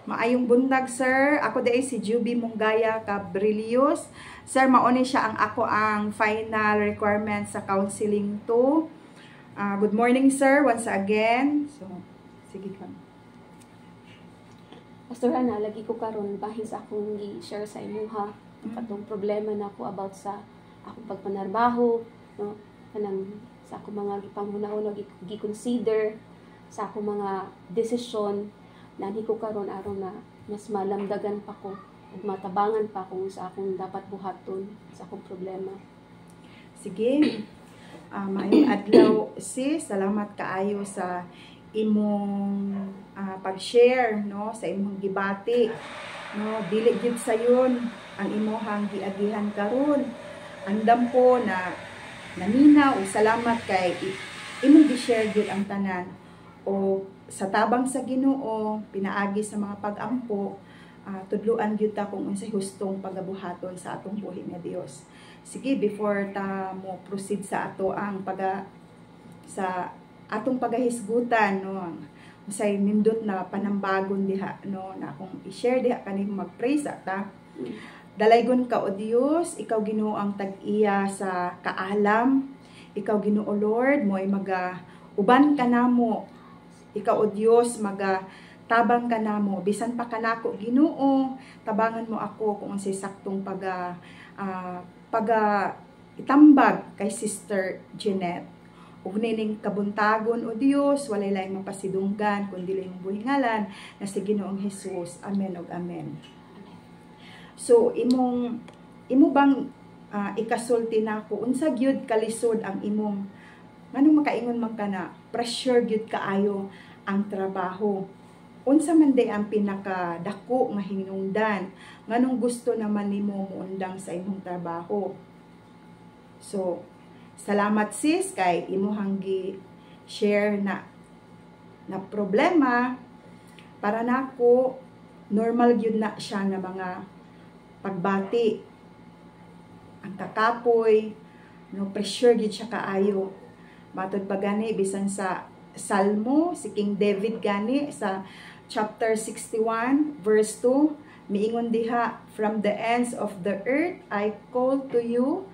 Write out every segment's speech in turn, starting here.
Maayong bundag, sir. Ako day si Juby Mungaya Cabrilius. Sir, mauni siya ang final requirement sa counseling 2. Good morning, sir, once again. So, sige ka. Pastor Ana, lagi ko karon bahin sa akong i-share sa imuha katong problema na ako about sa akong pagpanarbaho, no? Kanang sa akong mga gipanghuna-una gi-consider sa akong mga desisyon nani ko karon aron na mas malamdagan pa ko ug matabangan pa ko sa akong dapat buhaton sa akong problema. Sige. Maayong adlaw, sis. Salamat kaayo sa imong pag-share, no, sa imong gibati, no, dili gyud sayon ang imong giagihan karon. Andam po na naminaw ug salamat kay imong gi-share gyud ang tanan o sa tabang sa Ginoo pinaagi sa mga pag-ampo, tudloan gyud ta kung unsay hustong pagabuhaton sa atong buhi nga Dios. Sige, before ta mo proceed sa ato ang sa atong pagahisgutan, no, unsay nindot na panambagon diha, no, na akong i-share diha kaning mag-pray sa ta. Dalaygon ka o Dios, ikaw Ginoo ang tag-iya sa kaalam. Ikaw Ginoo Lord, mo'y uban ka namo. Ikaw o Dios tabang ka namo, bisan pa kanako Ginoo, tabangan mo ako kung unsay saktong itambag kay Sister Jeanette. Ug nining kabuntagon o Dios, walay laing mapasidunggan kundi layong buhingalan na si Ginoong Hesus. Amen ug amen. So imo bang ikasulti nako unsa gyud kalisod ang imong nganong makaingon man kana pressure gyud kaayo ang trabaho. Unsa man day ang pinakadako nga hinungdan nganong gusto naman nimo muundang sa imong trabaho. So salamat sis kay imuhang gi-share na problema. Para nako normal gyud na siya na mga pagbati. Ang kakapoy, no, pressure gyud siya kaayo. Matod pa gani bisan sa Salmo si King David gani sa chapter 61 verse 2 miingon diha, from the ends of the earth I call to you,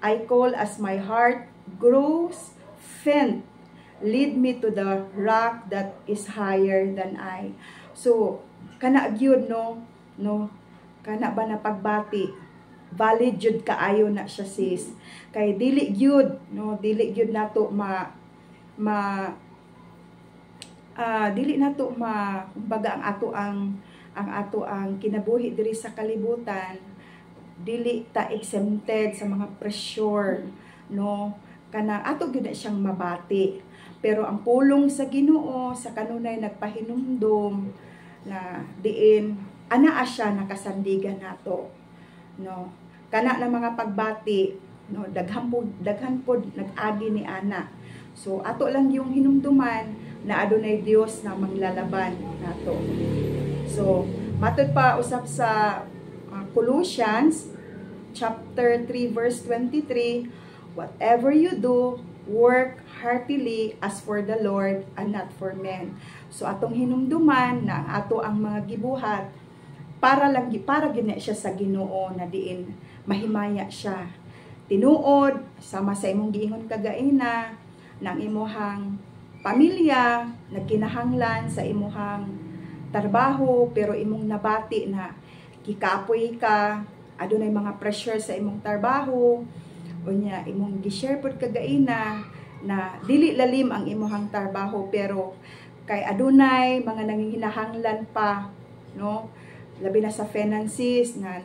I call as my heart grows faint. Lead me to the rock that is higher than I. So, kana gyud no, kana ba na pagbati, valid jud kaayo na siya sis. Kay dili gyud nato kumbaga ang ato ang kinabuhi diri sa kalibutan, dili ta exempted sa mga pressure, no, kana ato gyud na siyang mabati. Pero ang pulong sa Ginoo sa kanunay nagpahinumdom na diin anaa siya nakasandigan nato, no, kana na mga pagbati, no, daghan pod nag-agi ni ana. So ato lang yung hinumduman na adunay Dios na manglalaban nato. So matud pa usap sa Colossians chapter 3 verse 23, whatever you do, work heartily as for the Lord and not for men. So atong hinumduman na ato ang mga gibuhat para gyud siya sa Ginoo na diin mahimaya siya. Tinuod sama sa imong giingon kagaina ng imuhang pamilya, nagkinahanglan sa imuhang trabaho, pero imong nabati na kikapoy ka, adunay mga pressure sa imong trabaho, unya imong gi-share pod kagaina na dili lalim ang imuhang trabaho pero kay adunay mga nanginginahanglan pa, no, labi na sa finances na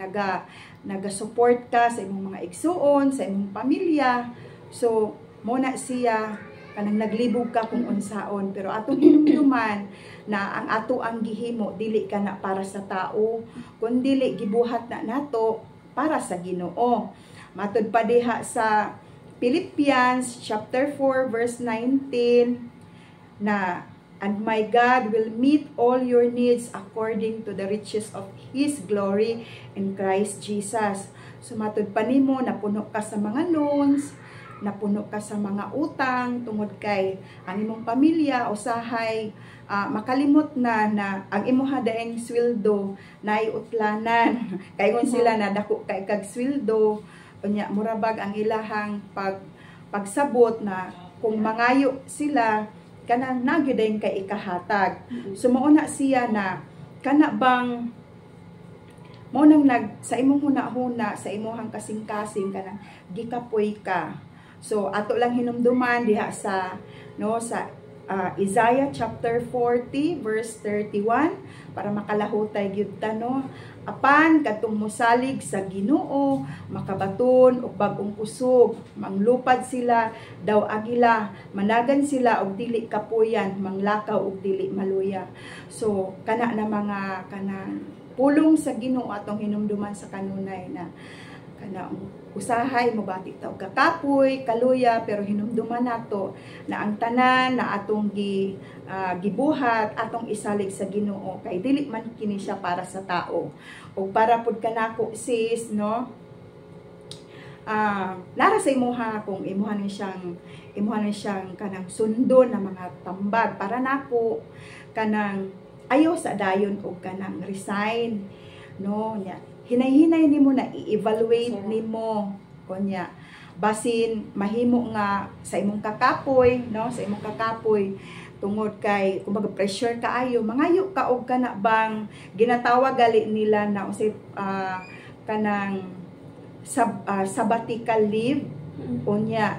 naga-support ka sa imong mga igsuon, sa imong pamilya. So mo na siya kanang naglibog ka kung unsaon, pero atong hinumduman na ang ato ang gihimo dili kana para sa tao kundi dili gibuhat na nato para sa Ginoo. Matud pa diha sa Philippians chapter 4 verse 19 na, and my God will meet all your needs according to the riches of His glory in Christ Jesus. So matud pa nimo napuno ka sa mga loans, napuno ka sa mga utang tungod kay ang imong pamilya usahay makalimot na ang imuha daing sweldo nay utlanan kay kung sila na dako kay kag sweldo unya murabag ang ilahang pagsabot na kung mangayo sila kanang nagyuday kay ikahatag. So mao na siya na kana bang mo nang sa imong huna-huna sa imong kasing-kasing kanang gikapoy ka. So ato lang hinumduman diha sa Isaiah chapter 40 verse 31 para makalahutay gyud ta no. Apan kadtong mosalig sa Ginoo makabaton og bag-ong kusog, manglupad sila daw agila, managan sila og dili kapuyan, manglakaw og dili maluya. So kana na mga kanang pulong sa Ginoo atong hinumduman sa kanunay na kana usahay mobati ta og kakapoy, kaluya, pero hinumduman nato na ang tanan na atong gibuhat atong isalig sa Ginoo kay dili man kini siya para sa tao. O para pud kanako sis no. Lara sa imuha kung imuha ni siyang kanang sundon na mga tambag para nako kanang ayaw sa dayon og kanang resign no nya hinay-hinay nimo na i-evaluate nimo kunya basin mahimo nga sa imong kakapoy no sa imong kakapoy tungod kay kumbaga pressure kaayo mangayo ka og kana bang ginatawag gali nila na usay kanang sabbatical leave unya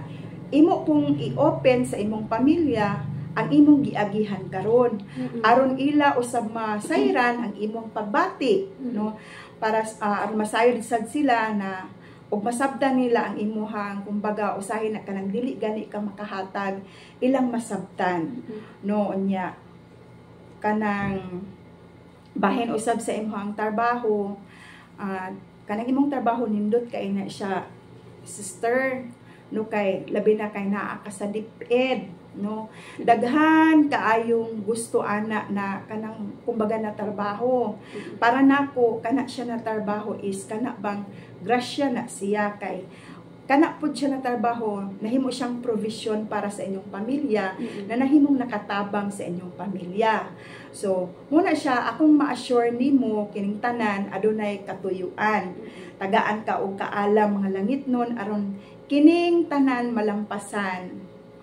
imo pong i-open sa imong pamilya ang imong giagihan karon aron ila usab masayran ang imong pagbati no para aron masayod sad sila na ug masabtan nila ang imuhang kumbaga usahin na kanang dili gani ka makahatag ilang masabtan no unya kanang bahin usab sa imong trabaho kanang imong trabaho nindot kay na siya sister no kay labi na kay naa ka sa diped no daghan kaayong gusto ana na kanang kumbaga na trabaho para nako kana siya na trabaho is kana bang grasya na siya kay kana pud siya na trabaho nahimo siyang provision para sa inyong pamilya na nahimong nakatabang sa inyong pamilya. So muna siya akong ma-assure nimo kining tanan adunay katuyuan tagaan ka og kaalam mga langit nun aron kining tanan malampasan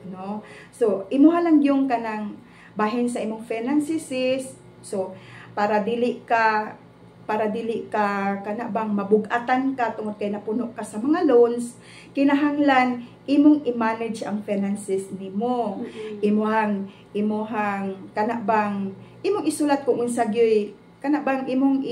no. So imuha lang yung kanang bahin sa imong finances so para dili ka kana bang mabugatan ka tungod kay napuno ka sa mga loans kinahanglan imong i-manage ang finances nimo imuhang kana bang imong isulat kung unsa gyoy kana bang imong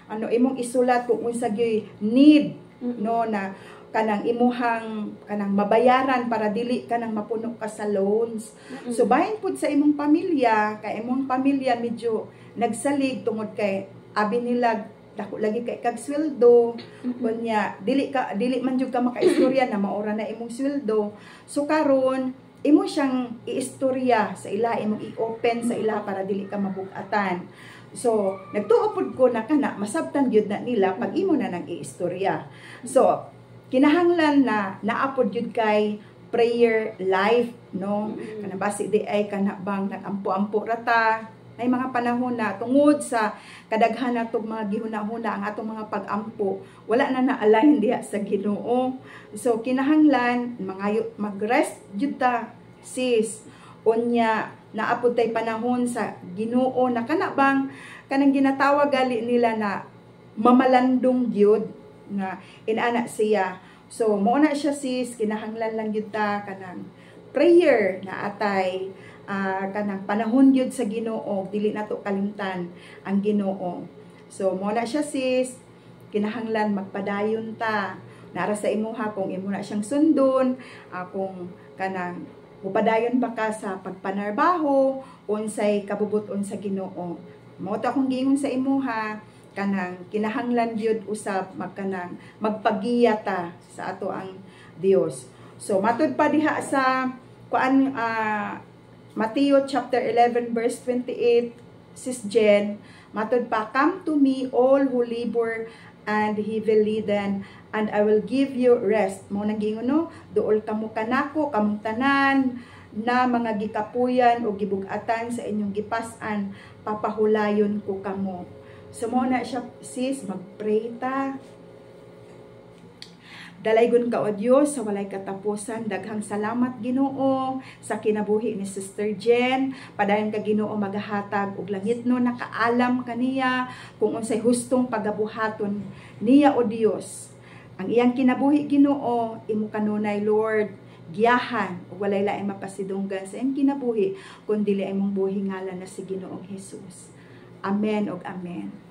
imong isulat kung unsa gyoy need no na kanang imuhang kanang mabayaran para dili kanang mapuno ka sa loans. So bahin pud sa imong pamilya kay imong pamilya medyo nagsalig tungod kay abi nila dako lagi kay kag sweldo unya dili man jud ka makaistorya na maura na imong sweldo. So karon imo siyang iistorya sa ila imong i-open sa ila para dili ka mabug-atan. So nagtuo pud ko na kana masabtan gyud na nila pag imo na nang iistorya. So kinahanglan na naapod yun kay prayer life no kana basi di ay kana bang nagampo-ampo rata ay mga panahon na tungod sa kadaghan natong mga gihuna-huna ang atong mga pag-ampo wala na naalahin diha sa Ginoo. So kinahanglan mag-rest jud ta sis unya naapod tay panahon sa Ginoo na kana bang kanang ginatawag gali nila na mamalandong gyud nga inana siya. So mo na siya sis kinahanglan lang gyud ta kanang prayer na atay kanang panahon gyud sa Ginoo dili nato kalimtan ang Ginoo. So mo na siya sis kinahanglan magpadayon ta nara sa imuha kung imo na siyang sundon kung kanang upadayon ba ka sa pagpanarbaho unsay kabubuton sa Ginoo. Mo ta akong giingon sa imuha kanang kinahanglan gyud usab magpagiya ta sa ato ang Dios. So matud pa diha sa kuan Mateo chapter 11 verse 28 Sis Jen, matod pa, come to me all who labor and heavy laden, and I will give you rest. Mo nang gingon no, duol kamo kanako, kamong tanan na mga gikapuyan o gibugatan sa inyong gipas-an, papahulayon ko kamo. So mo na siya, sis, mag-pray ta. Dalaygon ka o Diyos sa walay katapusan. Daghang salamat Ginoo sa kinabuhi ni Sister Jen. Padayon ka Ginoo magahatag og langit no, nakaalam kaniya kung unsay hustong pagabuhaton niya o Dios. Ang iyang kinabuhi Ginoo, imo kanunay Lord, giyahan ug walay laing mapasidunggan sa iyang kinabuhi kundi imong buhi ngalan na si Ginoong Hesus. Amen ug amen.